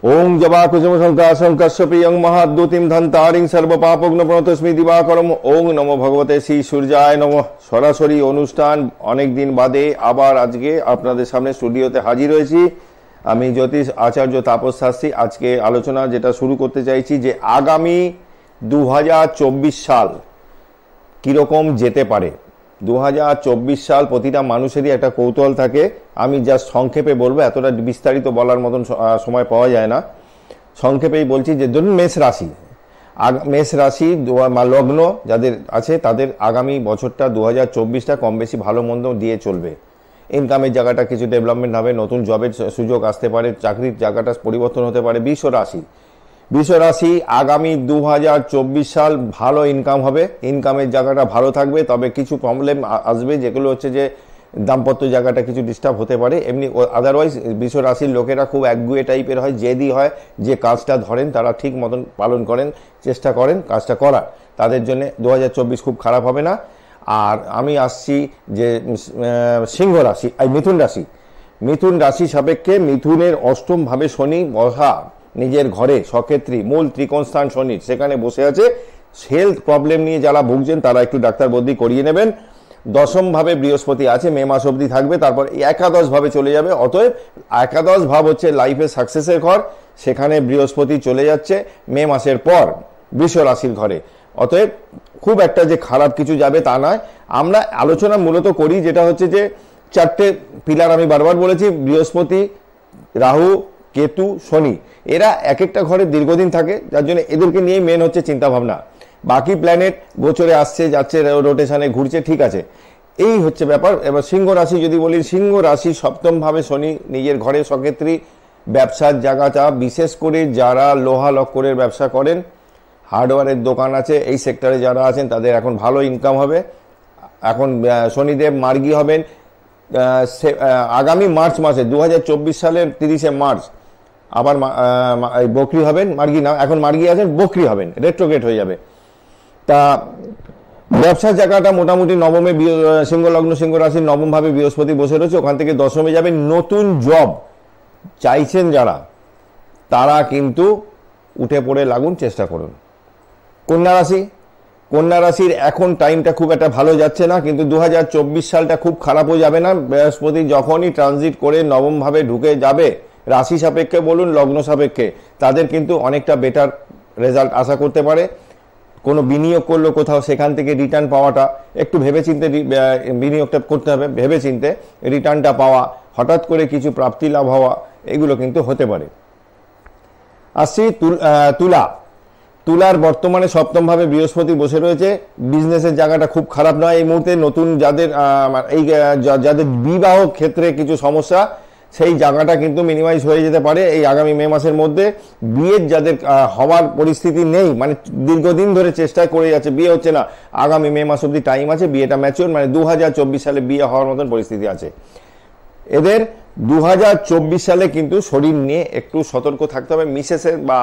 ओं जबा कुसुम संकाशं कश्यपियं महाद्युतिं धन्तारिं सर्वपापग्न प्रणतस्मि दिवाकरम। ओं नमो भगवते श्री सूर्याय नमः। সরাসরি অনুষ্ঠান অনেক দিন বাদে আবার আজকে আপনাদের সামনে স্টুডিওতে হাজির হয়েছি। আমি জ্যোতিষ আচার্য তাপস শাস্ত্রী। আজকে আলোচনা যেটা শুরু করতে চাইছি যে আগামী 2024 সাল কিরকম যেতে পারে। 2024 সাল প্রতিটা মানুষেরই একটা কৌতূহল থাকে। আমি জাস্ট সংক্ষেপে বলবো, এতটা বিস্তারিত বলার মতন সময় পাওয়া যায় না। সংক্ষেপেই বলছি যে ধরুন মেষ রাশি লগ্ন যাদের আছে তাদের আগামী বছরটা 2024টা কম বেশি ভালো মন্দ দিয়ে চলবে। ইনকামের জায়গাটা কিছু ডেভেলপমেন্ট হবে, নতুন জবের সুযোগ আসতে পারে, চাকরির জায়গাটা পরিবর্তন হতে পারে। বৃষ রাশি আগামী 2024 সাল ভালো ইনকাম হবে, ইনকামের জায়গাটা ভালো থাকবে, তবে কিছু প্রবলেম আসবে যেগুলো হচ্ছে যে দাম্পত্য জায়গাটা কিছু ডিস্টার্ব হতে পারে। এমনি আদারওয়াইজ বৃষ রাশির লোকেরা খুব একগুয়ে টাইপের হয়, জেদি হয়, যে কাজটা ধরেন তারা ঠিক মতন পালন করেন, চেষ্টা করেন কাজটা করার। তাদের জন্য 2024 খুব খারাপ হবে না। আর আমি আসছি যে মিথুন রাশি সাপেক্ষে মিথুনের অষ্টম ভাবে শনি বসা, নিজের ঘরে সক্ষেত্রী মূল ত্রিকোণ স্থান শনির, সেখানে বসে আছে। হেলথ প্রবলেম নিয়ে যারা ভুগছেন তারা একটু ডাক্তার বদ্যি করিয়ে নেবেন। দশম ভাবে বৃহস্পতি আছে, মে মাস অবধি থাকবে, তারপর একাদশ ভাবে চলে যাবে। অতএব একাদশ ভাব হচ্ছে লাইফে সাকসেসের ঘর, সেখানে বৃহস্পতি চলে যাচ্ছে মে মাসের পর বৃষ রাশির ঘরে। অতএব খুব একটা যে খারাপ কিছু যাবে তা নয়। আমরা আলোচনা মূলত করি যেটা হচ্ছে যে চারটে পিলার আমি বারবার বলেছি, বৃহস্পতি, রাহু, কেতু, শনি, এরা এক একটা ঘরে দীর্ঘদিন থাকে, যার জন্য এদেরকে নিয়েই মেন হচ্ছে চিন্তা ভাবনা। বাকি প্ল্যানেট গোচরে আসছে যাচ্ছে, রোটেশনে ঘুরছে, ঠিক আছে, এই হচ্ছে ব্যাপার। এবার সিংহ রাশি যদি বলি, সিংহ রাশি সপ্তম ভাবে শনি, নিজের ঘরে সক্ষেত্রী, ব্যবসার জায়গাটা বিশেষ করে যারা লোহা লক্করের ব্যবসা করেন, হার্ডওয়্যারের দোকান আছে, এই সেক্টরে যারা আছেন তাদের এখন ভালো ইনকাম হবে। এখন শনিদেব মার্গী হবেন আগামী মার্চ মাসে 2024 সালের 30শে মার্চ আবার বকরি হবেন, মার্গী না, এখন মার্গী আছেন, বকরি হবেন, রেট্রোগেট হয়ে যাবে। তা ব্যবসার জায়গাটা মোটামুটি নবমে, সিংহ লগ্ন সিংহ রাশির নবম ভাবে বৃহস্পতি বসে রয়েছে, ওখান থেকে দশমে যাবে। নতুন জব চাইছেন যারা, তারা কিন্তু উঠে পড়ে লাগুন, চেষ্টা করুন। কন্যা রাশির এখন টাইমটা খুব একটা ভালো যাচ্ছে না, কিন্তু 2024 সালটা খুব খারাপও যাবে না। বৃহস্পতি যখনই ট্রানজিট করে নবম ভাবে ঢুকে যাবে, রাশি সাপেক্ষে বলুন লগ্ন সাপেক্ষে, তাদের কিন্তু অনেকটা বেটার রেজাল্ট আশা করতে পারে। কোনো বিনিয়োগ করলো কোথাও, সেখান থেকে রিটার্ন পাওয়াটা একটু ভেবেচিন্তে বিনিয়োগটা করতে হবে, ভেবেচিন্তে রিটার্নটা পাওয়া, হঠাৎ করে কিছু প্রাপ্তি লাভ হওয়া, এগুলো কিন্তু হতে পারে। আসছি তুলার বর্তমানে সপ্তম ভাবে বৃহস্পতি বসে রয়েছে, বিজনেসের জায়গাটা খুব খারাপ নয় এই মুহূর্তে। নতুন যাদের বিবাহ ক্ষেত্রে কিছু সমস্যা, সেই জায়গাটা কিন্তু মিনিমাইজ হয়ে যেতে পারে এই আগামী মে মাসের মধ্যে। বিয়ের যাদের হওয়ার পরিস্থিতি নেই, মানে দীর্ঘদিন ধরে চেষ্টা করে যাচ্ছে, বিয়ে হচ্ছে না, আগামী মে মাস অব্দি টাইম আছে, বিয়েটা ম্যাচিওর, মানে 2024 সালে বিয়ে হওয়ার মতন পরিস্থিতি আছে এদের। 2024 সালে কিন্তু শরীর নিয়ে একটু সতর্ক থাকতে হবে মিসেসের, বা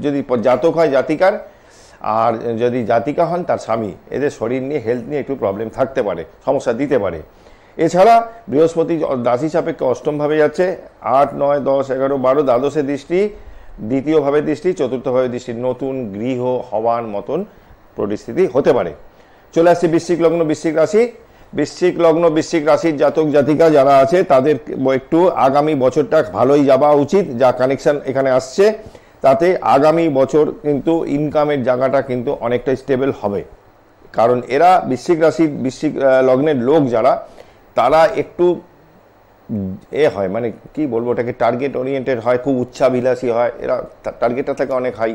যদি জাতক হয় জাতিকার, আর যদি জাতিকা হন তার স্বামী, এদের শরীর নিয়ে হেলথ নিয়ে একটু প্রবলেম থাকতে পারে, সমস্যা দিতে পারে। এছাড়া বৃহস্পতি রাশি সাপেক্ষে অষ্টম ভাবে যাচ্ছে, 8, 9, 10, 11, 12 দ্বাদশে দৃষ্টি, দ্বিতীয় ভাবে দৃষ্টি, চতুর্থ ভাবে দৃষ্টি, নতুন গৃহ হওয়ার মতন পরিস্থিতি হতে পারে। চলে আসছে বৃশ্চিক লগ্ন বৃশ্চিক রাশির জাতক জাতিকা যারা আছে তাদের একটু আগামী বছরটা ভালোই যাওয়া উচিত। যা কানেকশন এখানে আসছে তাতে আগামী বছর কিন্তু ইনকামের জায়গাটা কিন্তু অনেকটাই স্টেবল হবে। কারণ এরা বৃশ্চিক লগ্নের লোক যারা, তারা একটু হয়, মানে কি বলবো, ওটাকে টার্গেট ওরিয়েন্টেড হয়, খুব উচ্চাভিলাষী হয়, এরা টার্গেটটা থাকে অনেক হাই।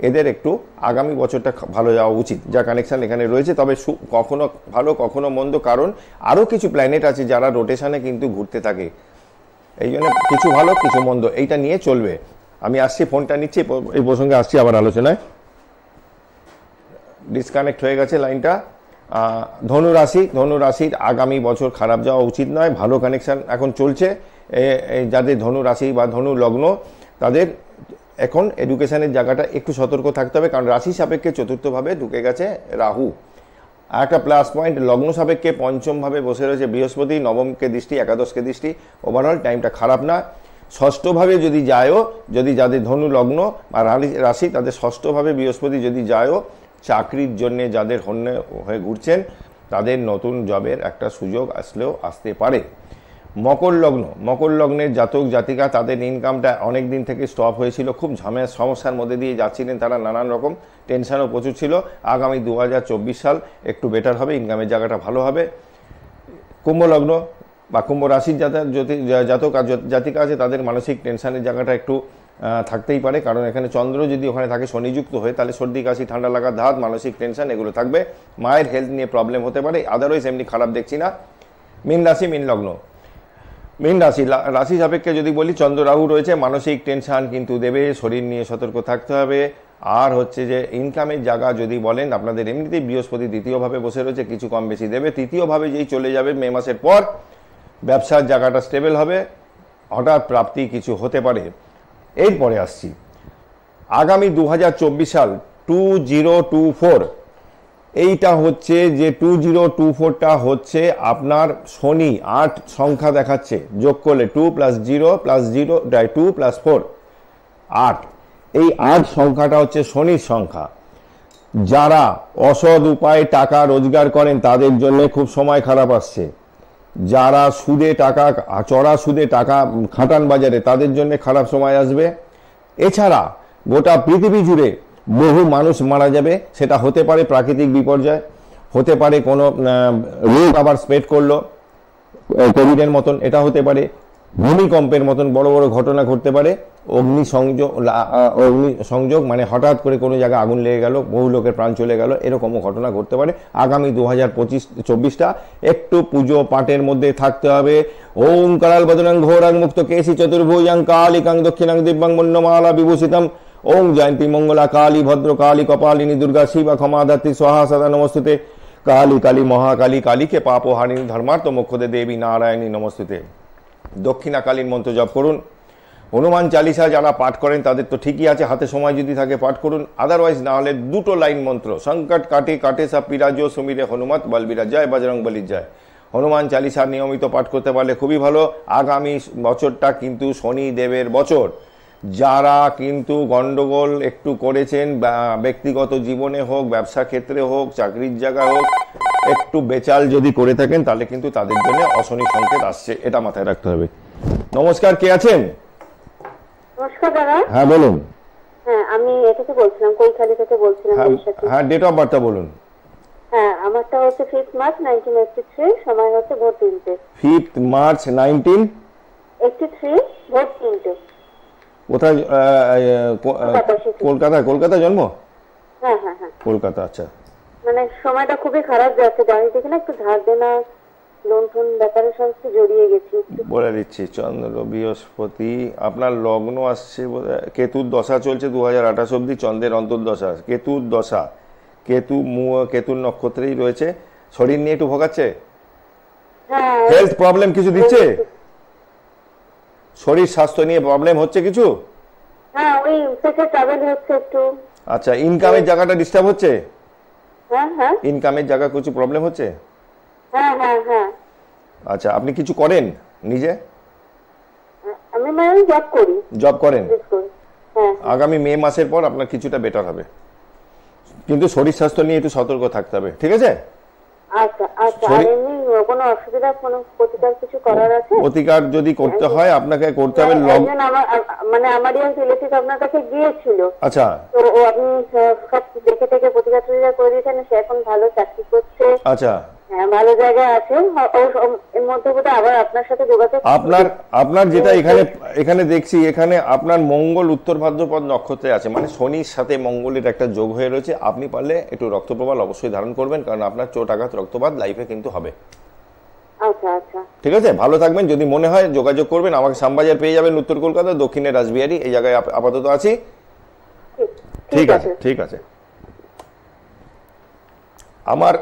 এদের একটু আগামী বছরটা ভালো যাওয়া উচিত, যা কানেকশন এখানে রয়েছে। তবে কখনো ভালো কখনো মন্দ, কারণ আরও কিছু প্ল্যানেট আছে যারা রোটেশনে কিন্তু ঘুরতে থাকে, এই জন্য কিছু ভালো কিছু মন্দ, এইটা নিয়ে চলবে। আমি আসছি, ফোনটা নিচ্ছি, এই প্রসঙ্গে আসছি আবার আলোচনায়। ডিসকানেক্ট হয়ে গেছে লাইনটা। ধনু রাশির আগামী বছর খারাপ যাওয়া উচিত নয়, ভালো কানেকশন এখন চলছে। যাদের ধনু রাশি বা ধনু লগ্ন, তাদের এখন এডুকেশনের জায়গাটা একটু সতর্ক থাকতে হবে, কারণ রাশি সাপেক্ষে চতুর্থভাবে ঢুকে গেছে রাহু। একটা প্লাস পয়েন্ট, লগ্ন সাপেক্ষে পঞ্চম ভাবে বসে রয়েছে বৃহস্পতি, নবমকে দৃষ্টি, একাদশকে দৃষ্টি, ওভারঅল টাইমটা খারাপ না। ষষ্ঠভাবে যদি যায়ও, যদি যাদের ধনু লগ্ন বা রাশি তাদের ষষ্ঠভাবে বৃহস্পতি যদি যায়ও, চাকরির জন্যে যাদের হয়ে ঘুরছেন তাদের নতুন জবের একটা সুযোগ আসলেও আসতে পারে। মকর লগ্নের জাতক জাতিকা, তাদের ইনকামটা অনেক দিন থেকে স্টপ হয়েছিল, খুব সমস্যার মধ্যে দিয়ে যাচ্ছিলেন তারা, নানান রকম টেনশনও প্রচুর ছিল। আগামী 2024 সাল একটু বেটার হবে, ইনকামের জায়গাটা ভালো হবে। কুম্ভ লগ্ন বা কুম্ভ রাশির জাতক জাতিকা আছে, তাদের মানসিক টেনশনের জায়গাটা একটু থাকতেই পারে, কারণ এখানে চন্দ্র যদি ওখানে থাকে শনিযুক্ত হয়ে, তাহলে সর্দি কাশি ঠান্ডা লাগা ধাত মানসিক টেনশন এগুলো থাকবে। মায়ের হেলথ নিয়ে প্রবলেম হতে পারে, আদারওয়াইজ এমনি খারাপ দেখছি না। মীন রাশি মীন লগ্ন, মীন রাশি সাপেক্ষে যদি বলি, চন্দ্র রাহু রয়েছে, মানসিক টেনশন কিন্তু দেবে, শরীর নিয়ে সতর্ক থাকতে হবে। আর হচ্ছে যে ইনকামের জায়গা যদি বলেন, আপনাদের এমনিতেই বৃহস্পতি দ্বিতীয়ভাবে বসে রয়েছে, কিছু কম বেশি দেবে। তৃতীয়ভাবে যেই চলে যাবে মে মাসের পর, ব্যবসার জায়গাটা স্টেবল হবে, হঠাৎ প্রাপ্তি কিছু হতে পারে। এরপরে আসছি আগামী 2024 সাল 2024, এইটা হচ্ছে যে 2024টা হচ্ছে আপনার শনি 8 সংখ্যা দেখাচ্ছে, যোগ করলে 2 + 0 + 0 2 + 4 8, এই 8 সংখ্যাটা হচ্ছে শনির সংখ্যা। যারা অসৎ উপায়ে টাকা রোজগার করেন তাদের জন্য খুব সময় খারাপ আসছে। যারা চড়া সুদে টাকা খাটান বাজারে, তাদের জন্য খারাপ সময় আসবে। এছাড়া গোটা পৃথিবী জুড়ে বহু মানুষ মারা যাবে, সেটা হতে পারে প্রাকৃতিক বিপর্যয়, হতে পারে কোনো রোগ আবার স্প্রেড করলো কোভিডের মতন, এটা হতে পারে ভূমিকম্পের মতন বড় বড় ঘটনা ঘটতে পারে। অগ্নি সংযোগ মানে হঠাৎ করে কোনো জায়গায় আগুন লেগে গেল, বহু লোকের প্রাণ চলে গেল, এরকমও ঘটনা ঘটতে পারে। আগামী 2024টা একটু পুজো পাঠের মধ্যে থাকতে হবে। ওম কারাল বদনাং ঘোরাং মুক্ত কেশি চতুর্ভুজাং কালিকাং দক্ষিণাং দিব্যাং মন্যমালা বিভূষিতম ওম জয়ন্তী মঙ্গলা কালী ভদ্র কালী কপালিনী দুর্গা শিবা ক্ষমাধাত্রী স্বাহা সদা নমস্তুতে কালী কালী মহাকালী কালীকে পাপ হারিণী ধর্মার্থ মোক্ষদে দেবী নারায়ণী নমস্তুতে। দক্ষিণাকালীন মন্ত্র জপ করুন। হনুমান চালিসা যারা পাঠ করেন তাদের তো ঠিকই আছে, হাতে সময় যদি থাকে পাঠ করুন, আদারওয়াইজ না হলে 2টো লাইন মন্ত্র, সংকট কাটে কাটে সব পিরাজো সুমিরে হনুমত বলবীরা জয় বজরং বলি জয়, হনুমান চালিসা নিয়মিত পাঠ করতে পারলে খুবই ভালো। আগামী বছরটা কিন্তু শনি দেবের বছর। যারা কিন্তু গন্ডগোল একটু করেছেন, ব্যক্তিগত জীবনে হোক, ব্যবসা ক্ষেত্রে হোক, চাকরির জায়গায় হোক, একটু বেচাল যদি করে থাকেন তাহলে কিন্তু তাদের জন্য অশনি সংকেত আসছে, এটা মাথায় রাখতে হবে। নমস্কার, কে আছেন? নমস্কার দাদা। হ্যাঁ বলুন। হ্যাঁ, আমি এটা থেকে বলছিলাম, কৈখালি থেকে বলছিলাম। হ্যাঁ, ডেট অফ বার্থটা বলুন। হ্যাঁ, আমারটা হচ্ছে 5 মার্চ 1983, সময় হচ্ছে ভোর 3টে। 5 মার্চ 1983, ভোর 3টে। কোথায়? কলকাতা জন্ম? হ্যাঁ হ্যাঁ হ্যাঁ, কলকাতা। আচ্ছা, মানে সময়টা খুবই খারাপ যাচ্ছে, গাড়ি দেখে না, একটু ধার দেনা লোন টোন ব্যাপারে সব একটু জড়িয়ে গেছি। বলে দিচ্ছি, চন্দ্র বৃহস্পতি আপনার লগ্ন আসছে, কেতুর দশা চলছে 2028 অব্দি, চন্দ্রের অন্তর্দশা, কেতুর দশা, কেতুর নক্ষত্রেই রয়েছে। শরীর নিয়ে একটু ভোগাচ্ছে, হেলথ প্রবলেম কিছু দিচ্ছে, শরীর স্বাস্থ্য নিয়ে প্রবলেম হচ্ছে কিছু? হ্যাঁ, ওই থেকে ট্রাভেল হচ্ছে একটু। আচ্ছা, ইনকামের জায়গাটা ডিস্টার্ব হচ্ছে? হ্যাঁ হ্যাঁ, ইনকামের জায়গা কিছু প্রবলেম হচ্ছে? হ্যাঁ হ্যাঁ হ্যাঁ। আচ্ছা, আপনি কিছু করেন নিজে? আমি মানে জব করেন। হ্যাঁ। আগামী মে মাসের পর আপনার কিছুটা বেটার হবে, কিন্তু শরীর স্বাস্থ্য নিয়ে একটু সতর্ক থাকতে হবে, ঠিক আছে? আচ্ছা আচ্ছা। আর এমনি কোনো অসুবিধা, কোনো প্রতিকার কিছু করার আছে? প্রতিকার যদি করতে হয় আপনাকে করতে হবে। মানে আমারই এক রিলেটিভ আপনার কাছে গিয়েছিল। আচ্ছা, তো আপনি সব দেখে থেকে প্রতিকার করে দিয়েছেন, সে এখন ভালো চাকরি করছে। আচ্ছা, হ্যাঁ, ভালো জায়গায় আছে। এর মধ্যে বোধহয় আবার আপনার সাথে যোগাযোগ। আপনার যেটা এখানে দেখছি, এখানে আপনার মঙ্গল উত্তর ভাদ্রপদ নক্ষত্রে আছে, মানে শনির সাথে মঙ্গলের একটা যোগ হয়ে রয়েছে। আপনি পারলে একটু রক্তপ্রবাল অবশ্যই ধারণ করবেন, কারণ আপনার চোট আঘাত রক্তপাত লাইফে কিন্তু হবে। আচ্ছা আচ্ছা, ঠিক আছে, ভালো থাকবেন। যদি মনে হয় যোগাযোগ করবেন, আমাকে শ্যামবাজার পেয়ে যাবেন, উত্তর কলকাতা, দক্ষিণে রাসবিহারী, এই জায়গায় আপাতত আছি। ঠিক আছে, ঠিক আছে। আমার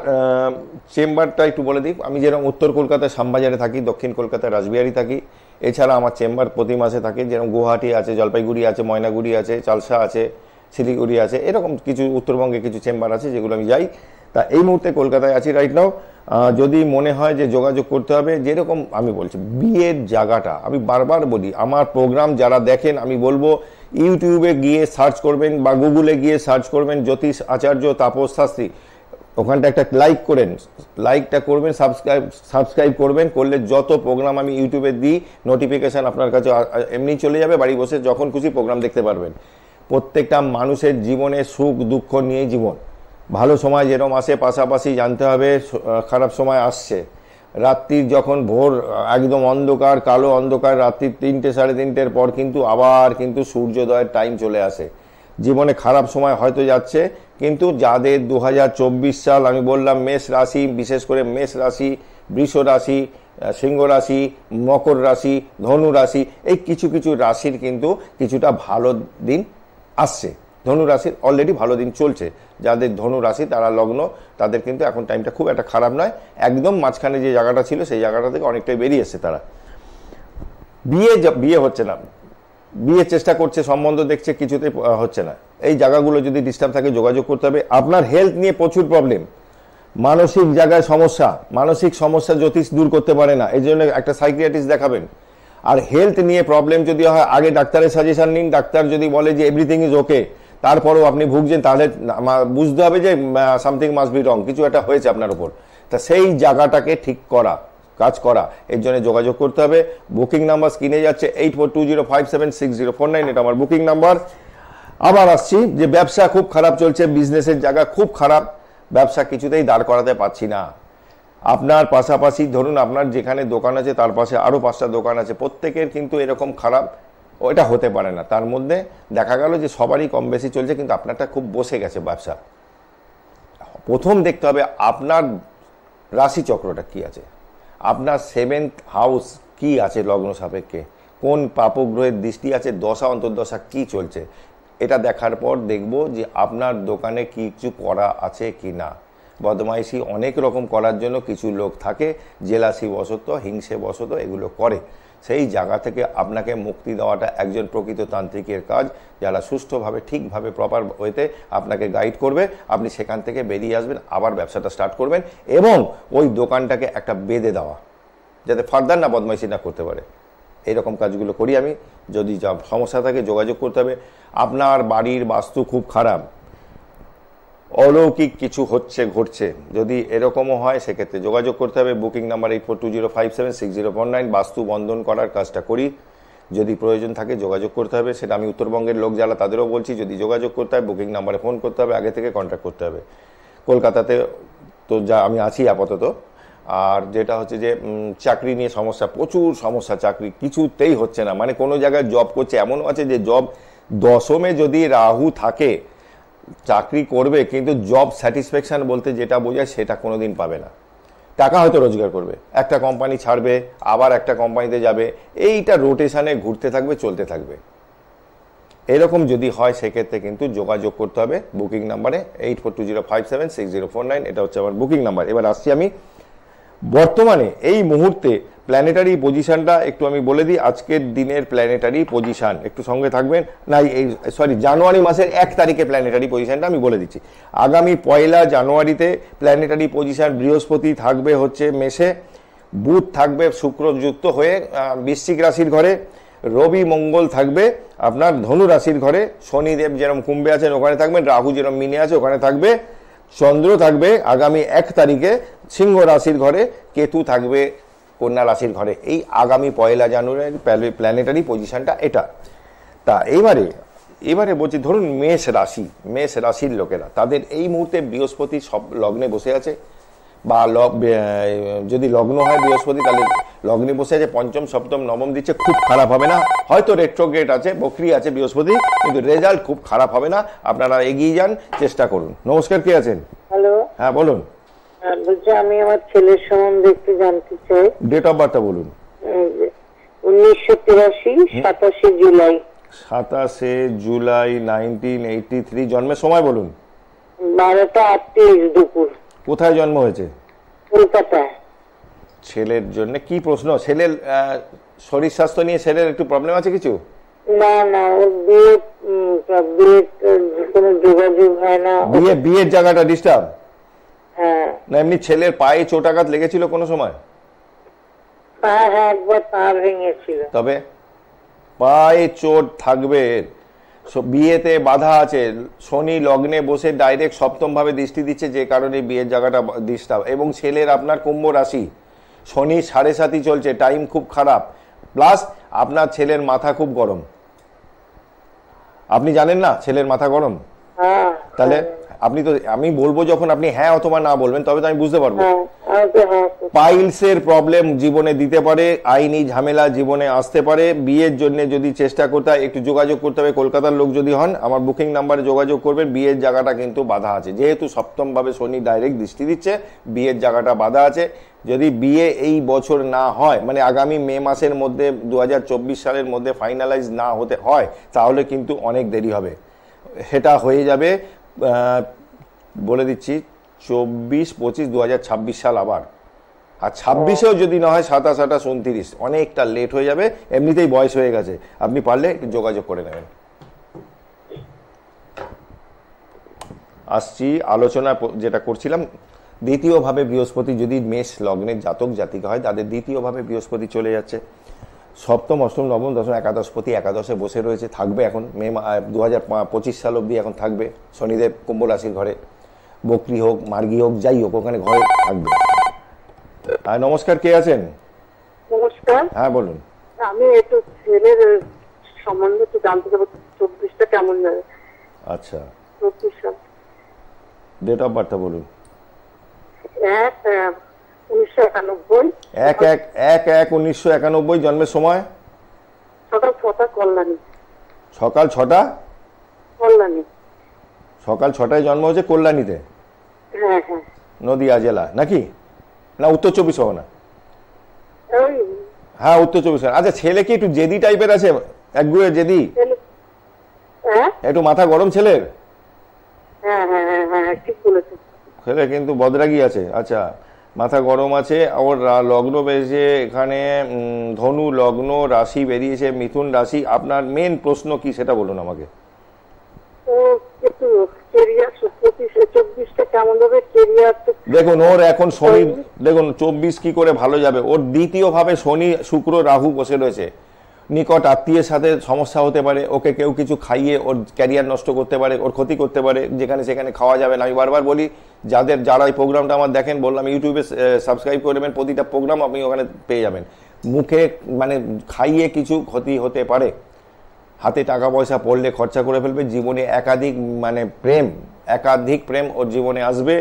চেম্বারটা একটু বলে দিই। আমি যেরকম উত্তর কলকাতায় শ্যামবাজারে থাকি, দক্ষিণ কলকাতায় রাসবিহারী থাকি। এছাড়া আমার চেম্বার প্রতি মাসে থাকে, যেরকম গুয়াহাটি আছে, জলপাইগুড়ি আছে, ময়নাগুড়ি আছে, চালসা আছে, শিলিগুড়ি আছে, এরকম কিছু উত্তরবঙ্গে কিছু চেম্বার আছে যেগুলো আমি যাই। তা এই মুহূর্তে কলকাতায় আছি রাইট নাও। যদি মনে হয় যে যোগাযোগ করতে হবে, যেরকম আমি বলছি বিয়ের জায়গাটা আমি বারবার বলি, আমার প্রোগ্রাম যারা দেখেন আমি বলবো ইউটিউবে গিয়ে সার্চ করবেন বা গুগলে গিয়ে সার্চ করবেন জ্যোতিষ আচার্য তাপস শাস্ত্রী, ওখানটা একটা লাইকটা করবেন, সাবস্ক্রাইব করবেন, করলে যত প্রোগ্রাম আমি ইউটিউবে দিই নোটিফিকেশান আপনার কাছে এমনি চলে যাবে, বাড়ি বসে যখন খুশি প্রোগ্রাম দেখতে পারবেন। প্রত্যেকটা মানুষের জীবনে সুখ দুঃখ নিয়েই জীবন। ভালো সময় যেরকম আসে পাশাপাশি জানতে হবে খারাপ সময় আসছে। রাত্রির যখন ভোর একদম অন্ধকার, কালো অন্ধকার, রাত্রির 3টে 3:30-এর পর কিন্তু আবার কিন্তু সূর্যোদয়ের টাইম চলে আসে। জীবনে খারাপ সময় হয়তো যাচ্ছে, কিন্তু যাদের 2024 সাল আমি বললাম মেষ রাশি, বিশেষ করে মেষ রাশি, বৃষ রাশি, সিংহ রাশি, মকর রাশি, ধনু রাশি, এই কিছু কিছু রাশির কিন্তু কিছুটা ভালো দিন আসছে। ধনু রাশির অলরেডি ভালো দিন চলছে। যাদের ধনু রাশি তারা লগ্ন, তাদের কিন্তু এখন টাইমটা খুব একটা খারাপ নয়। একদম মাঝখানে যে জায়গাটা ছিল সেই জায়গাটা থেকে অনেকটাই বেরিয়ে এসছে তারা। বিয়ে হচ্ছে না, বিয়ের চেষ্টা করছে, সম্বন্ধ দেখছে, কিছুতে হচ্ছে না। এই জায়গাগুলো যদি ডিস্টার্ব থাকে যোগাযোগ করতে হবে। আপনার হেলথ নিয়ে প্রচুর প্রবলেম, মানসিক জায়গায় সমস্যা, মানসিক সমস্যা জ্যোতিষ দূর করতে পারে না, এই জন্য একটা সাইকিয়াট্রিস্ট দেখাবেন। আর হেলথ নিয়ে প্রবলেম যদি হয় আগে ডাক্তারের সাজেশন নিন। ডাক্তার যদি বলে যে এভরিথিং ইজ ওকে, তারপরেও আপনি ভুগছেন, তাহলে বুঝতে হবে যে সামথিং মাস্ট বি রং, কিছু একটা হয়েছে আপনার উপর। তা সেই জায়গাটাকে ঠিক করা, কাজ করা, এর জন্য যোগাযোগ করতে হবে। বুকিং নাম্বার স্ক্রিনে যাচ্ছে 8420576049, এটা আমার বুকিং নাম্বার। আবার আসছি যে ব্যবসা খুব খারাপ চলছে, বিজনেসের জায়গা খুব খারাপ, ব্যবসা কিছুতেই দাঁড় করাতে পারছি না। আপনার পাশাপাশি ধরুন আপনার যেখানে দোকান আছে তার পাশে আরও 5টা দোকান আছে, প্রত্যেকের কিন্তু এরকম খারাপ, ওটা হতে পারে না। তার মধ্যে দেখা গেল যে সবারই কম বেশি চলছে, কিন্তু আপনারটা খুব বসে গেছে ব্যবসা। প্রথম দেখতে হবে আপনার রাশি চক্রটা কি আছে, আপনার 7th হাউস কি আছে লগ্ন সাপেক্ষে, কোন পাপগ্রহের দৃষ্টি আছে, দশা অন্তর্দশা কি চলছে, এটা দেখার পর দেখব যে আপনার দোকানে কিছু করা আছে কি না। বদমাইশি অনেক রকম করার জন্য কিছু লোক থাকে, জেলাসি বশত, হিংসে বশত এগুলো করে। সেই জায়গা থেকে আপনাকে মুক্তি দেওয়াটা একজন প্রকৃত তান্ত্রিকের কাজ, যারা সুষ্ঠুভাবে ঠিকভাবে প্রপার ওয়েতে আপনাকে গাইড করবে। আপনি সেখান থেকে বেরিয়ে আসবেন, আবার ব্যবসাটা স্টার্ট করবেন, এবং ওই দোকানটাকে একটা বেঁধে দেওয়া, যাতে ফার্দার না বদমাইশি না করতে পারে। এইরকম কাজগুলো করি আমি। যদি যা সমস্যা থাকে যোগাযোগ করতে হবে। আপনার বাড়ির বাস্তু খুব খারাপ, অলৌকিক কিছু হচ্ছে ঘটছে, যদি এরকমও হয় সেক্ষেত্রে যোগাযোগ করতে হবে। বুকিং নাম্বার 8420576049, বাস্তু বন্ধন করার কাজটা করি। যদি প্রয়োজন থাকে যোগাযোগ করতে হবে, সেটা আমি উত্তরবঙ্গের লোক যারা তাদেরও বলছি, যদি যোগাযোগ করতে হয় বুকিং নাম্বারে ফোন করতে হবে, আগে থেকে কন্ট্যাক্ট করতে হবে। কলকাতাতে তো যা আমি আছি আপাতত। আর যেটা হচ্ছে যে চাকরি নিয়ে সমস্যা, প্রচুর সমস্যা, চাকরি কিছুতেই হচ্ছে না। মানে কোনো জায়গায় জব করছে, এমনও আছে যে জব দশমে যদি রাহু থাকে চাকরি করবে, কিন্তু জব স্যাটিসফ্যাকশন বলতে যেটা বোঝায় সেটা কোনোদিন পাবে না। টাকা হয়তো রোজগার করবে, একটা কোম্পানি ছাড়বে, আবার একটা কোম্পানিতে যাবে, এইটা রোটেশনে ঘুরতে থাকবে, চলতে থাকবে। এরকম যদি হয় সেক্ষেত্রে কিন্তু যোগাযোগ করতে হবে বুকিং নাম্বারে 8420576049, এটা হচ্ছে আমার বুকিং নাম্বার। এবার আসছি আমি বর্তমানে এই মুহূর্তে প্ল্যানেটারি পজিশনটা একটু আমি বলে দিই। আজকের দিনের প্ল্যানেটারি পজিশন একটু সঙ্গে থাকবেন, না এই জানুয়ারি মাসের 1 তারিখে প্ল্যানেটারি পজিশনটা আমি বলে দিচ্ছি। আগামী 1 জানুয়ারিতে প্ল্যানেটারি পজিশন বৃহস্পতি থাকবে হচ্ছে মেষে, বুধ থাকবে শুক্রযুক্ত হয়ে বৃশ্চিক রাশির ঘরে, রবি মঙ্গল থাকবে আপনার ধনু রাশির ঘরে, শনিদেব যেরকম কুম্ভে আছেন ওখানে থাকবেন, রাহু যেরকম মিনে আছে ওখানে থাকবে, চন্দ্র থাকবে আগামী 1 তারিখে সিংহ রাশির ঘরে, কেতু থাকবে কন্যা রাশির ঘরে। এই আগামী 1 জানুয়ারি প্ল্যানেটারি পজিশনটা এটা। তা এবারে বলছি ধরুন মেষ রাশির লোকেরা, তাদের এই মুহূর্তে বৃহস্পতি সব লগ্নে বসে আছে, বা যদি লগ্ন হয় বৃহস্পতি তাহলে লগ্নে বসে আছে, পঞ্চম সপ্তম নবম দিচ্ছে, খুব খারাপ হবে না। হয়তো রেট্রোগ্রেড আছে, বকরি আছে বৃহস্পতি, কিন্তু রেজাল্ট খুব খারাপ হবে না। আপনারা এগিয়ে যান, চেষ্টা করুন। নমস্কার, কে আছেন? হ্যালো, হ্যাঁ বলুন। বলছি আমি আমার ছেলের সম্বন্ধে একটু জানতে চাই। ডেট অফ বার্থটা বলুন। 1983 27 জুলাই। 27 জুলাই 1983। জন্মের সময় বলুন। 12টা 38 দুপুর। কোথায় জন্ম হয়েছে? কলকাতায়। ছেলের জন্য কি প্রশ্ন? ছেলের শরীর স্বাস্থ্য নিয়ে ছেলের একটু প্রবলেম আছে কিছু? না, ওর বিয়ের কোনো যোগাযোগ হয় না। বিয়ের জায়গাটা ডিস্টার্ব? হ্যাঁ। না এমনি ছেলের পায়ে চোটাঘাত লেগেছিল কোনো সময়? পা একবার পা ভেঙেছিল। তবে পায়ে চোট থাকবে, বিয়েতে বাধা আছে, শনি লগ্নে বসে ডাইরেক্ট সপ্তম ভাবে দৃষ্টি দিচ্ছে, যে কারণে বিয়ের জায়গাটা ডিস্টার্ব। এবং ছেলের আপনার কুম্ভ রাশি, শনি 7.5 চলছে, টাইম খুব খারাপ। প্লাস আপনার ছেলের মাথা খুব গরম। আপনি জানেন না ছেলের মাথা গরম? হ্যাঁ। তাহলে আপনি তো, আমি বলবো যখন আপনি হ্যাঁ অথবা না বলবেন তবে তো আমি বুঝতে পারবো। হ্যাঁ। পাইলসের প্রবলেম জীবনে দিতে পারে, আইনি ঝামেলা জীবনে আসতে পারে। বিয়ের জন্য যদি চেষ্টা করতে হয় একটু যোগাযোগ করতে হবে, কলকাতার লোক যদি হন আমার বুকিং নাম্বারে যোগাযোগ করবেন। বিয়ের জায়গাটা কিন্তু বাধা আছে, যেহেতু সপ্তম ভাবে শনি ডাইরেক্ট দৃষ্টি দিচ্ছে, বিয়ের জায়গাটা বাধা আছে। যদি বিয়ে এই বছর না হয়, মানে আগামী মে মাসের মধ্যে 2024 সালের মধ্যে ফাইনালাইজ না হতে হয়, তাহলে কিন্তু অনেক দেরি হবে। সেটা হয়ে যাবে বলে দিচ্ছি 24, 25, 2026 সাল আবার। আর 26-এও যদি না হয় 27, 28, 29, অনেকটা লেট হয়ে যাবে। এমনিতেই বয়স হয়ে গেছে, আপনি পারলে একটু যোগাযোগ করে নেবেন। আসছি আলোচনা যেটা করছিলাম, দ্বিতীয়ভাবে বৃহস্পতি যদি মেষ লগ্নের জাতক জাতিকা হয়, তাদের দ্বিতীয়ভাবে বৃহস্পতি চলে যাচ্ছে। সপ্তম, অষ্টম, নবম, দশম, একাদশপতি একাদশে বসে রয়েছে, থাকবে এখন মে 2025 সাল অবধি এখন থাকবে। শনিদেব কুম্ভ রাশির ঘরে, বকরি হোক মার্গী হোক যাই হোক ওখানে ঘরে থাকবে। হ্যাঁ নমস্কার, কে আছেন? নমস্কার। হ্যাঁ বলুন। আমি একটু ছেলের সম্বন্ধে একটু জানতে চাবো, 24টা কেমন যাবে? আচ্ছা, 24 সাল। ডেট অফ বার্থটা বলুন। 1/1991। 1/1/1991। জন্মের সময়? সকাল 6টা, কল্যাণী। সকাল 6টা? কল্যাণী। সকাল 6টায় জন্ম হয়েছে কল্যাণীতে? হ্যাঁ হ্যাঁ। নদিয়া জেলা নাকি, না উত্তর 24 পরগনা? ওই হ্যাঁ উত্তর 24 পরগনা। আচ্ছা, ছেলে কি একটু জেদি টাইপের আছে? একগুয়ে জেদি? হ্যাঁ একটু মাথা গরম ছেলের? হ্যাঁ হ্যাঁ হ্যাঁ হ্যাঁ ঠিক বলেছেন। ছেলে কিন্তু বদরাগী আছে। আচ্ছা, মাথা গরম আছে। ওর লগ্ন বেরিয়েছে এখানে ধনু লগ্ন, রাশি বেরিয়েছে মিথুন রাশি। আপনার মেন প্রশ্ন কি সেটা বলুন আমাকে। ও একটু কেরিয়ার 24টা কেমন যাবে কেরিয়ার? দেখুন ওর এখন শনি, দেখুন 24 কি করে ভালো যাবে। ওর দ্বিতীয় ভাবে শনি শুক্র রাহু বসে রয়েছে। নিকট আত্মীয়ের সাথে সমস্যা হতে পারে, ওকে কেউ কিছু খাইয়ে ওর ক্যারিয়ার নষ্ট করতে পারে, ওর ক্ষতি করতে পারে, যেখানে সেখানে খাওয়া যাবে না। আমি বারবার বলি যারা এই প্রোগ্রামটা আমার দেখেন, বললাম ইউটিউবে সাবস্ক্রাইব করে নেবেন, প্রতিটা প্রোগ্রাম আপনি ওখানে পেয়ে যাবেন। মুখে মানে খাইয়ে কিছু ক্ষতি হতে পারে, হাতে টাকা পয়সা পড়লে খরচা করে ফেলবে, জীবনে একাধিক প্রেম ওর জীবনে আসবে,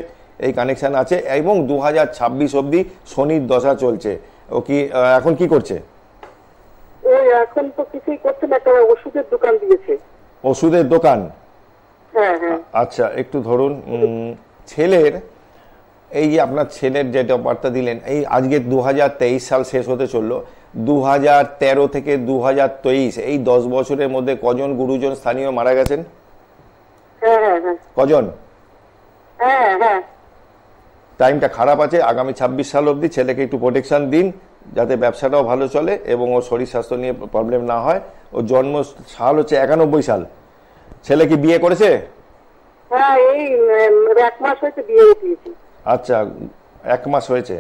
এই কানেকশন আছে। এবং 2026 অবধি শনির দশা চলছে। ও কি এখন কি করছে? ওই এখন তো কিছুই করছে না, একটা ওষুধের দোকান দিয়েছে। ওষুধের দোকান? হ্যাঁ হ্যাঁ। আচ্ছা, একটু ধরুন ছেলের, এই যে আপনার ছেলের যে বার্তা দিলেন, এই আজকে 2023 সাল শেষ হতে চললো, 2013 থেকে 2023 এই 10 বছরের মধ্যে কজন গুরুজন স্থানীয় মারা গেছেন? হ্যাঁ হ্যাঁ হ্যাঁ। কজন? হ্যাঁ হ্যাঁ। টাইমটা খারাপ আছে। আগামী 26 সাল অবধি ছেলেকে একটু প্রোটেকশন দিন, যাতে ব্যবসাটাও ভালো চলে এবং ওর শরীর স্বাস্থ্য নিয়ে প্রবলেম না হয়। ওর জন্ম সাল হচ্ছে 91 সাল। ছেলে কি বিয়ে করেছে? হ্যাঁ এই 1 মাস হয়েছে বিয়ে দিয়েছি। আচ্ছা, 1 মাস হয়েছে।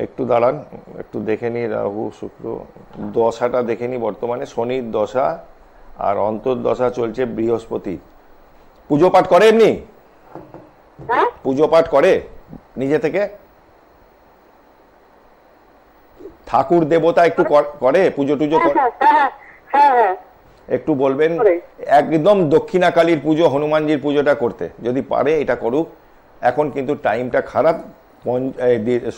একটু দাঁড়ান, একটু দেখে নি রাহু শুক্র দশাটা দেখে নি। বর্তমানে শনির দশা আর অন্তর্দশা চলছে বৃহস্পতি। পুজো পাঠ করে এমনি? হ্যাঁ পুজো পাঠ করে নিজে থেকে? ঠাকুর দেবতা একটু করে পুজো টুজো করে? হ্যাঁ হ্যাঁ হ্যাঁ। একটু বলবেন একদম দক্ষিণাকালীর পুজো, হনুমানজির পুজোটা করতে যদি পারে এটা করুক। এখন কিন্তু টাইমটা খারাপ।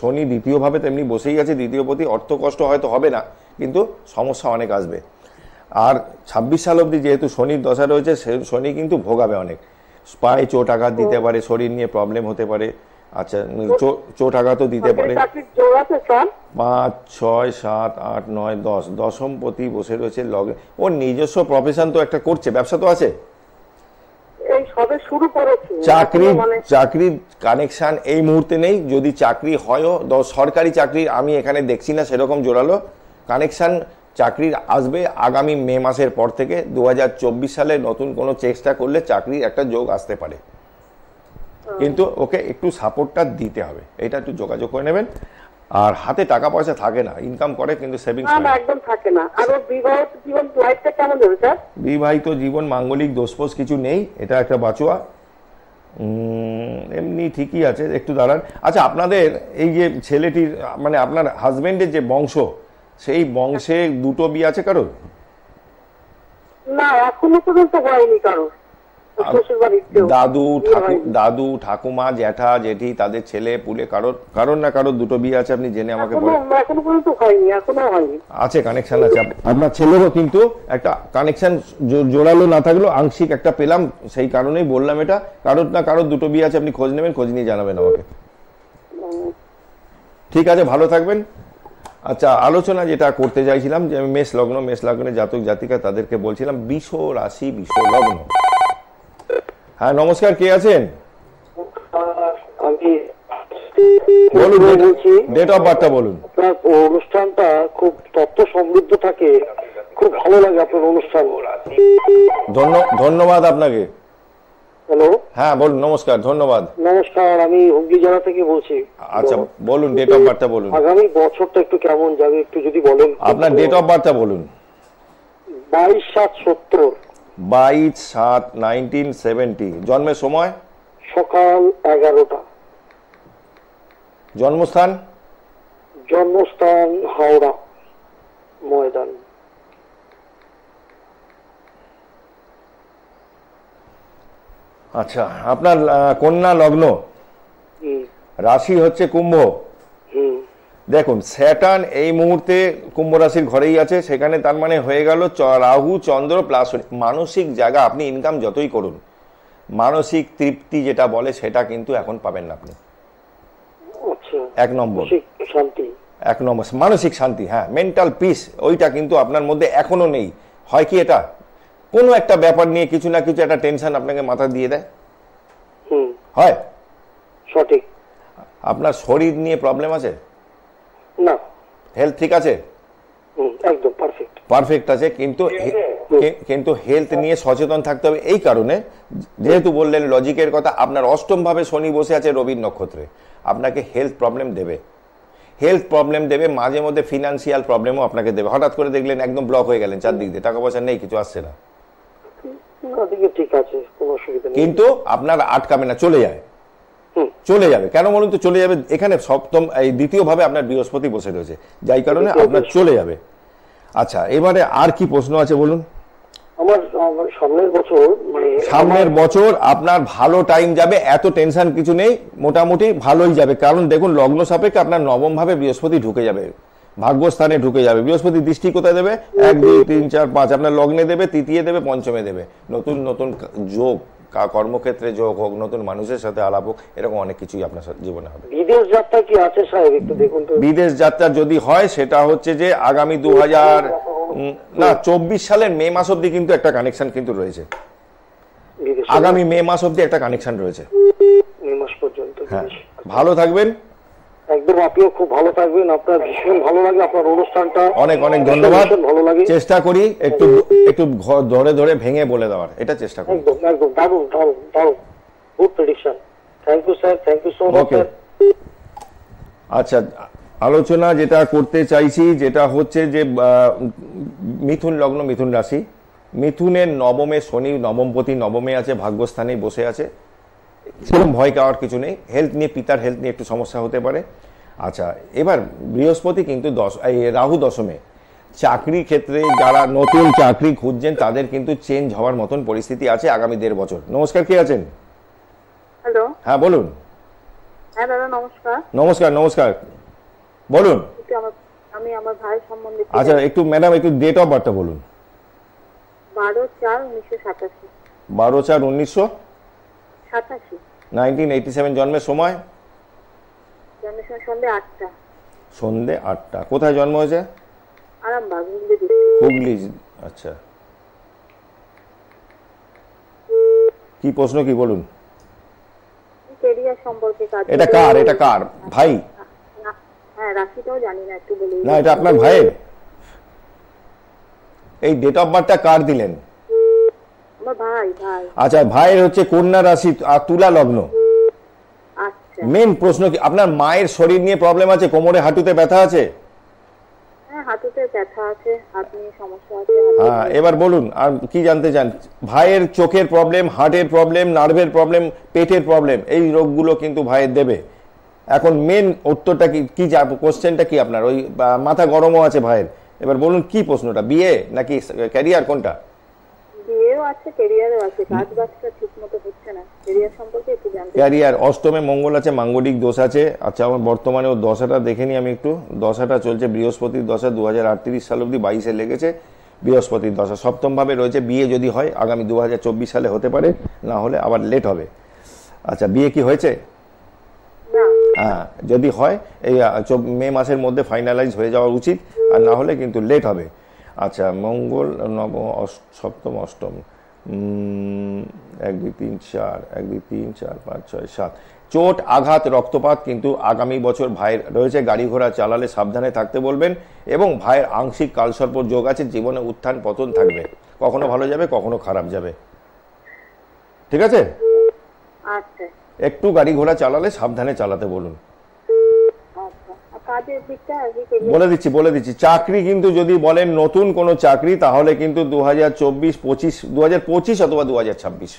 শনি দ্বিতীয়ভাবে তেমনি বসেই আছে, দ্বিতীয়পতি। অর্থ কষ্ট হয়তো হবে না, কিন্তু সমস্যা অনেক আসবে। আর 26 সাল অবধি যেহেতু শনির দশা রয়েছে, শনি কিন্তু ভোগাবে অনেক। পায়ে চোট আঘাত দিতে পারে, শরীর নিয়ে প্রবলেম হতে পারে। আচ্ছা, চোট আঘাতও দিতে পারে। 5, 6, 7, 8, 9, 10 দশমপতি বসে রয়েছে লগে। ওর নিজস্ব প্রফেশন তো একটা করছে, ব্যবসা তো আছে। চাকরির কানেকশন এই মুহূর্তে নেই। যদি চাকরি হয়ও, সরকারি চাকরি আমি এখানে দেখছি না সেরকম জোরালো কানেকশন। চাকরির আসবে আগামী মে মাসের পর থেকে। 2024 সালে নতুন কোনো চেষ্টা করলে চাকরির একটা যোগ আসতে পারে। কিন্তু ওকে একটু সাপোর্টটা দিতে হবে, এটা একটু যোগাযোগ করে নেবেন। আর হাতে টাকা পয়সা থাকে না, ইনকাম করে কিন্তু সেভিংস না একদম থাকে না। আর ওর বিবাহিত জীবন লাইফটা কেমন যাবে স্যার? বিবাহিত জীবন মাঙ্গলিক দোষফোষ কিছু নেই, এটা একটা বাঁচোয়া, এমনি ঠিকই আছে, একটু দাঁড়ান। আচ্ছা, আপনাদের এই যে ছেলেটির মানে আপনার হাজবেন্ডের যে বংশ, সেই বংশে দুটো বিয়ে আছে কারোর? না এখনো পর্যন্ত হয়নি কারোর। দাদু ঠাকুমা জ্যাঠা জেঠি তাদের ছেলে পুলে কারোর না কারোর দুটো বিয়ে আছে, আপনি জেনে আমাকে বলেন। এখনো পর্যন্ত হয়নি, এখনো হয়নি। আছে, কানেকশন আছে আপনার ছেলেরও, কিন্তু একটা কানেকশন জোরালো না থাকলেও আংশিক একটা পেলাম, সেই কারণেই বললাম এটা। কারোর না কারোর দুটো বিয়ে আছে, আপনি খোঁজ নেবেন, খোঁজ নিয়ে জানাবেন আমাকে। ঠিক আছে, ভালো থাকবেন। আচ্ছা, আলোচনা যেটা করতে চাইছিলাম যে আমি মেষ লগ্নের জাতক জাতিকা তাদেরকে বলছিলাম বৃষ রাশি বৃষ লগ্ন। হ্যাঁ নমস্কার, কে আছেন? আমি বলুন, ডেট অফ বার্থটা বলুন। আপনার অনুষ্ঠানটা খুব তথ্য সমৃদ্ধ থাকে, খুব ভালো লাগে আপনার অনুষ্ঠান। ধন্যবাদ আপনাকে। হ্যালো, হ্যাঁ বলুন। নমস্কার, ধন্যবাদ। নমস্কার, আমি হুগলি জেলা থেকে বলছি। আচ্ছা বলুন, ডেট অফ বার্থটা বলুন। আগামী বছরটা একটু কেমন যাবে একটু যদি বলেন। আপনার ডেট অফ বার্থটা বলুন। 22/7/70। 22/7/1970। জন্মের সময়? সকাল 11টা। জন্মস্থান? জন্মস্থান হাওড়া ময়দান। আচ্ছা, আপনার কন্যা লগ্ন, রাশি হচ্ছে কুম্ভ। দেখুন, স্যাটার্ন এই মুহূর্তে কুম্ভ রাশির ঘরেই আছে, সেখানে তার মানে হয়ে গেল রাহু চন্দ্র প্লাস মানসিক জায়গা। আপনি ইনকাম যতই করুন, মানসিক তৃপ্তি যেটা বলে সেটা কিন্তু এখন পাবেন না আপনি। এক নম্বর শান্তি, এক নম্বর মানসিক শান্তি, হ্যাঁ মেন্টাল পিস, ওইটা কিন্তু আপনার মধ্যে এখনো নেই। হয় কি, এটা কোনো একটা ব্যাপার নিয়ে কিছু না কিছু একটা টেনশন আপনাকে মাথা দিয়ে দেয়, হয় সঠিক। আপনার শরীর নিয়ে প্রবলেম আছে না? হেলথ ঠিক আছে? একদম পারফেক্ট আছে, কিন্তু হেলথ নিয়ে সচেতন থাকতে হবে। এই কারণে যেহেতু বললেন লজিকের কথা, আপনার অষ্টম ভাবে শনি বসে আছে রবির নক্ষত্রে, আপনাকে হেলথ প্রবলেম দেবে, মাঝে মধ্যে ফিনান্সিয়াল প্রবলেমও আপনাকে দেবে। হঠাৎ করে দেখলেন একদম ব্লক হয়ে গেলেন, চারদিক দিয়ে টাকা পয়সা নেই, কিছু আসছে না, ঠিক আছে, কোনো অসুবিধা নেই। কিন্তু আপনার আটকাবে না, চলে যাবে। কেন বলুন তো চলে যাবে? এখানে সপ্তম এই দ্বিতীয় ভাবে আপনার বৃহস্পতি বসে রয়েছে, যাই কারণে আপনার চলে যাবে। আচ্ছা, এবারে আর কি প্রশ্ন আছে বলুন। আমার সামনের বছর আপনার ভালো টাইম যাবে, এত টেনশন কিছু নেই, মোটামুটি ভালোই যাবে। কারণ দেখুন, লগ্ন সাপেক্ষে আপনার নবম ভাবে বৃহস্পতি ঢুকে যাবে, ভাগ্যস্থানে ঢুকে যাবে। বৃহস্পতি দৃষ্টি কোথায় দেবে? 1 2 3 4 5 আপনার লগ্নে দেবে, তৃতীয় দেবে, পঞ্চমে দেবে। নতুন নতুন যোগ, কর্মক্ষেত্রে যোগ হোক, নতুন মানুষের সাথে আলাপ হোক, এরকম অনেক কিছুই আপনার জীবনে হবে। বিদেশ যাত্রা কি আছে সাহেব, একটু দেখুন তো। বিদেশ যাত্রা যদি হয়, সেটা হচ্ছে যে আগামী 24 সালের মে মাস অব্দি কিন্তু একটা কানেকশন কিন্তু রয়েছে। আগামী মে মাস অব্দি একটা কানেকশন রয়েছে, মে মাস পর্যন্ত। হ্যাঁ, ভালো থাকবেন। একদম, আপনিও খুব ভালো থাকবেন। আপনার ভীষণ ভালো লাগে আপনার অনুষ্ঠানটা, অনেক অনেক ধন্যবাদ। ভালো লাগে। চেষ্টা করি একটু ধরে ধরে ভেঙে বলে দেওয়ার, এটা চেষ্টা করি। একদম একদম, দারুণ দারুণ দারুণ, good prediction. Thank you sir, thank you so much sir. আচ্ছা, আলোচনা যেটা করতে চাইছি যেটা হচ্ছে যে মিথুন লগ্ন, মিথুন রাশি, মিথুনের নবমে শনি, নবমপতি নবমে আছে, ভাগ্যস্থানে বসে আছে, সেরকম ভয় পাওয়ার কিছু নেই। হেলথ নিয়ে, পিতার হেলথ নিয়ে একটু সমস্যা হতে পারে। আচ্ছা, এবার বৃহস্পতি কিন্তু রাহু দশমে, চাকরি ক্ষেত্রে যারা নতুন চাকরি খুঁজছেন তাদের কিন্তু চেঞ্জ হওয়ার মতন পরিস্থিতি আছে আগামী 1.5 বছর। নমস্কার, কে আছেন? হ্যালো, হ্যাঁ বলুন। হ্যাঁ দাদা নমস্কার। নমস্কার বলুন। আমি আমার ভাই সম্বন্ধে। আচ্ছা, একটু ম্যাডাম একটু ডেট অফ বার্থটা বলুন। 12/4/1987। 12/4/1987। 1987। জন্মের সময়? সন্ধ্যে 8টা। সন্ধ্যে 8টা। কোথায় জন্ম হয়েছে? আরামবাগ, হুগলি। আচ্ছা, কি প্রশ্ন কি বলুন? ক্যারিয়ার সম্পর্কে। এটা কার ভাই? হ্যাঁ, রাশিটাও জানি না, একটু বলুন। না, এটা আপনার ভাইয়ের। এই ডেট অফ বার্থটা কার দিলেন? আমার ভাই। আচ্ছা, ভাইয়ের হচ্ছে কন্যা রাশি আর তুলা লগ্ন। আচ্ছা মেন প্রশ্ন কি আপনার মায়ের শরীর নিয়ে প্রবলেম আছে, কোমরে হাঁটুতে ব্যথা আছে? হ্যাঁ, হাঁটুতে ব্যথা আছে, হাত নিয়ে সমস্যা আছে। হ্যাঁ, এবার বলুন আর কি জানতে চান? ভাইয়ের চোখের প্রবলেম, হার্টের প্রবলেম, নার্ভের প্রবলেম, পেটের প্রবলেম, এই রোগগুলো কিন্তু ভাইয়ের দেবে। এখন মেন উত্তরটা কি, কি কোশ্চেনটা কি আপনার? ওই মাথা গরমও আছে ভাইয়ের। এবার বলুন কি প্রশ্নটা, বিয়ে নাকি ক্যারিয়ার, কোনটা? বিয়েও আছে, ক্যারিয়ারও আছে, কাজ বাজটা ঠিক মতো হচ্ছে না, ক্যারিয়ার সম্পর্কে একটু জানতে চাই। ক্যারিয়ার, অষ্টমে মঙ্গল আছে, মাঙ্গলিক দোষ আছে। আচ্ছা, আমার বর্তমানে ওর দশাটা দেখে নিই আমি একটু। দশাটা চলছে বৃহস্পতির দশা, 2038 সাল অব্দি 22-এ লেগেছে বৃহস্পতির দশা, সপ্তম ভাবে রয়েছে। বিয়ে যদি হয় আগামী 2024 সালে হতে পারে, না হলে আবার লেট হবে। আচ্ছা, বিয়ে কি হয়েছে? না, হ্যাঁ, যদি হয় এই মে মাসের মধ্যে ফাইনালাইজ হয়ে যাওয়া উচিত, আর না হলে কিন্তু লেট হবে। আচ্ছা, মঙ্গল নবম, সপ্তম, অষ্টম, 1 2 3 4, 1 2 3 4 5 6 7, চোট আঘাত রক্তপাত কিন্তু আগামী বছর ভাইয়ের রয়েছে। গাড়ি ঘোড়া চালালে সাবধানে থাকতে বলবেন, এবং ভাইয়ের আংশিক কালসর্প যোগ আছে, জীবনে উত্থান পতন থাকবে, কখনো ভালো যাবে কখনো খারাপ যাবে। ঠিক আছে? আচ্ছা একটু গাড়ি ঘোড়া চালালে সাবধানে চালাতে বলুন। আচ্ছা। আর কাজের দিকটা আগে বলে দিচ্ছি চাকরি কিন্তু যদি বলেন নতুন কোনো চাকরি, তাহলে কিন্তু 2025 অথবা 2026,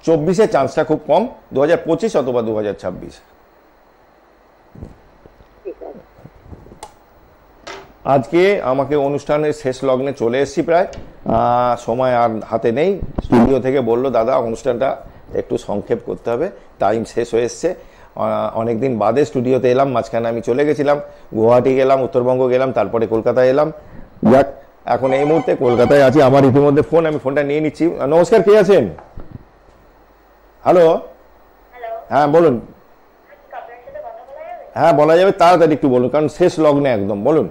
24-এ চান্সটা খুব কম, 2025 অথবা 2026। ঠিক আছে। আজকে আমাকে অনুষ্ঠানের শেষ লগ্নে চলে এসেছি প্রায়, সময় আর হাতে নেই। স্টুডিও থেকে বললো দাদা অনুষ্ঠানটা একটু সংক্ষেপ করতে হবে, টাইম শেষ হয়ে এসছে। অনেকদিন বাদে স্টুডিওতে এলাম, মাঝখানে আমি চলে গেছিলাম, গুয়াহাটি গেলাম, উত্তরবঙ্গ গেলাম, তারপরে কলকাতায় এলাম। যাক, এখন এই মুহূর্তে কলকাতায় আছি। আমার ইতিমধ্যে ফোন, আমি ফোনটা নিয়ে নিচ্ছি। নমস্কার, কে আছেন? হ্যালো, হ্যাঁ বলুন। হ্যাঁ বলা যাবে, তাড়াতাড়ি একটু বলুন, কারণ শেষ লগ্নে একদম। বলুন।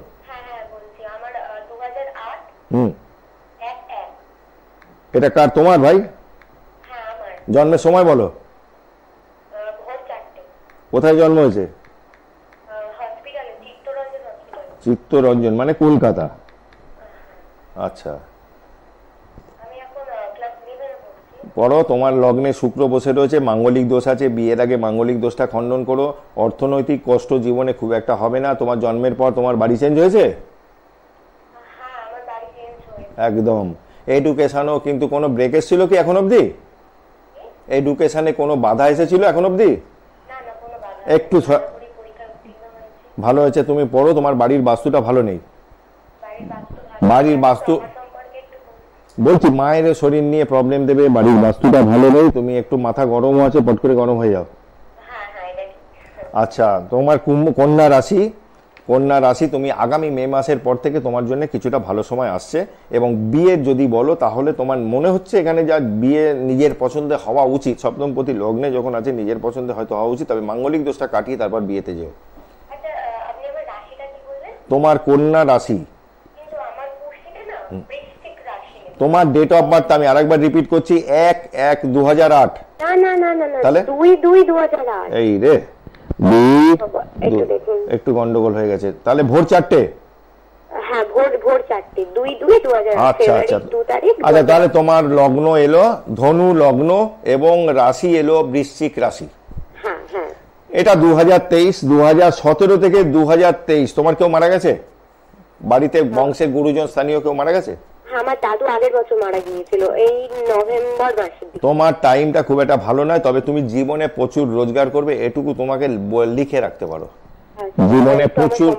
এটা কার, তোমার ভাই? জন্মের সময় বলো। কোথায় জন্ম হয়েছে? চিত্তরঞ্জন মানে কলকাতা। আচ্ছা, পড়ো। তোমার লগ্নে শুক্র বসে রয়েছে, মাঙ্গলিক দোষ আছে। বিয়ের আগে মাঙ্গলিক দোষটা খণ্ডন করো। অর্থনৈতিক কষ্ট জীবনে খুব একটা হবে না। তোমার জন্মের পর তোমার বাড়ি চেঞ্জ হয়েছে? একদম। এডুকেশনও কিন্তু কোনো ব্রেক এসেছিল কি এখন অবধি? এডুকেশনে কোনো বাধা এসেছিল এখন অবধি? একটু ভালো হয়েছে, তুমি পড়ো। তোমার বাড়ির বাস্তুটা ভালো নেই। বাড়ির বাস্তু বলছি, মায়ের শরীর নিয়ে প্রবলেম দেবে, বাড়ির বাস্তুটা ভালো নেই। তুমি একটু মাথা গরমও আছে, পট করে গরম হয়ে যাও। আচ্ছা, তোমার কন্যা রাশি, কন্যা রাশি, তুমি আগামী মে মাসের পর থেকে তোমার জন্য কিছুটা ভালো সময় আসছে। এবং বিয়ের যদি বলো, তাহলে তোমার মনে হচ্ছে এখানে যা বিয়ে নিজের পছন্দে হওয়া উচিত, সপ্তমপতি লগ্নে যখন আছে নিজের পছন্দে হয়তো হওয়া উচিত, তবে মাঙ্গলিক দোষটা কাটিয়ে তারপর বিয়েতে যেও। তোমার কন্যা রাশি, তোমার ডেট অফ বার্থ আমি আরেকবার রিপিট করছি, 1-1-2008। তাহলে 2-2-2008। এই রে, একটু গন্ডগোল হয়ে গেছে। তাহলে ভোর 4টে। হ্যাঁ, ভোর 4টে, 2-2-2008। আচ্ছা আচ্ছা আচ্ছা, তাহলে তোমার লগ্ন এলো ধনু লগ্ন এবং রাশি এলো বৃশ্চিক রাশি। হ্যাঁ হ্যাঁ। এটা 2023, 2017 থেকে 2023 তোমার কেউ মারা গেছে? বাড়িতে বংশের গুরুজন স্থানীয় কেউ মারা গেছে? আমার দাদু আগের বছর মারা গিয়েছিল, এই নভেম্বর মাসে। তোমার টাইমটা খুব একটা ভালো নয়, তবে তুমি জীবনে প্রচুর রোজগার করবে, এটুকু তোমাকে লিখে রাখতে পারো। জীবনে প্রচুর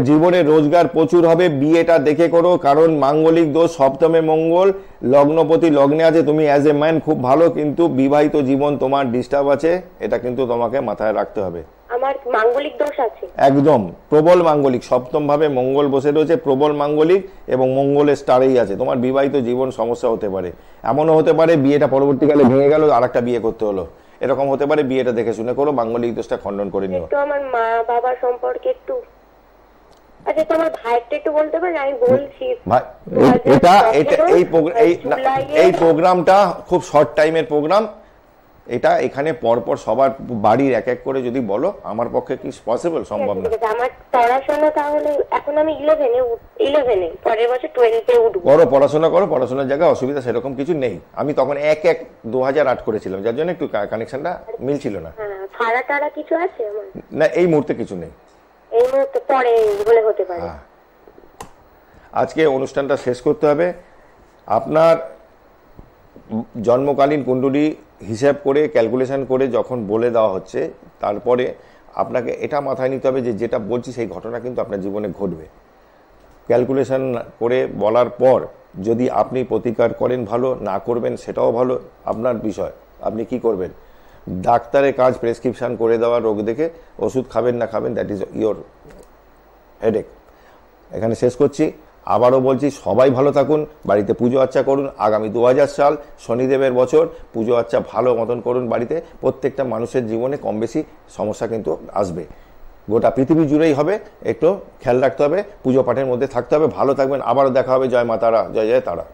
জীবনে রোজগার প্রচুর হবে। বিয়েটা দেখে করো, কারণ মাঙ্গলিক দোষ সপ্তমে মঙ্গল, লগ্নপতি লগ্নে আছে। তুমি অ্যাজ এ ম্যান খুব ভালো, কিন্তু বিবাহিত জীবন তোমার ডিস্টার্ব আছে, এটা কিন্তু তোমাকে মাথায় রাখতে হবে। আমার মাঙ্গলিক দোষ আছে একদম প্রবল মাঙ্গলিক, সপ্তম ভাবে মঙ্গল বসে রয়েছে, প্রবল মাঙ্গলিক, এবং মঙ্গলের স্টারেই আছে। তোমার বিবাহিত জীবন সমস্যা হতে পারে, এমনও হতে পারে বিয়েটা পরবর্তীকালে ভেঙে গেল, আর একটা বিয়ে করতে হলো, এরকম হতে পারে। বিয়েটা দেখে শুনে করো, মাঙ্গলিক দোষটা খণ্ডন করে নিও। তো আমার মা বাবা সম্পর্কে একটু, আচ্ছা তোমার ভাইটা একটু বলতে পারেন? আমি বলছি ভাই, এটা এই প্রোগ্রামটা খুব শর্ট টাইমের প্রোগ্রাম, এটা এখানে পরপর সবার বাড়ির এক এক করে যদি বলো, আমার পক্ষে কি পসিবল, সম্ভব না। ঠিক আছে, আমার পড়াশোনা তাহলে এখন আমি 11-এ পরের বছর 12-এ উঠবো। করো, পড়াশোনা করো, পড়াশোনার জায়গায় অসুবিধা সেরকম কিছু নেই। আমি তখন 2008 করেছিলাম, যার জন্য একটু কানেকশনটা মিলছিল না। হ্যাঁ, ভাড়া টাড়া কিছু আছে আমার? না, এই মুহূর্তে কিছু নেই। এই মুহূর্তে পরে বলে হতে পারে। হ্যাঁ, আজকে অনুষ্ঠানটা শেষ করতে হবে। আপনার জন্মকালীন কুণ্ডলী হিসাব করে ক্যালকুলেশন করে যখন বলে দেওয়া হচ্ছে, তারপরে আপনাকে এটা মাথায় নিতে হবে যে যেটা বলছি সেই ঘটনা কিন্তু আপনার জীবনে ঘটবে। ক্যালকুলেশন করে বলার পর যদি আপনি প্রতিকার করেন ভালো, না করবেন সেটাও ভালো, আপনার বিষয়। আপনি কি করবেন? ডাক্তারের কাজ প্রেসক্রিপশন করে দেওয়া, রোগ দেখে ওষুধ খাবেন না খাবেন, দ্যাট ইজ ইয়োর হেডেক। এখানে শেষ করছি। আবারও বলছি, সবাই ভালো থাকুন, বাড়িতে পুজো আর্চা করুন। আগামী 2000 সাল শনিদেবের বছর, পুজো আর্চা ভালো মতন করুন বাড়িতে। প্রত্যেকটা মানুষের জীবনে কম বেশি সমস্যা কিন্তু আসবে, গোটা পৃথিবী জুড়েই হবে। একটু খেয়াল রাখতে হবে, পুজো পাঠের মধ্যে থাকতে হবে। ভালো থাকবেন, আবারও দেখা হবে। জয় মা তারা, জয় জয় তারা।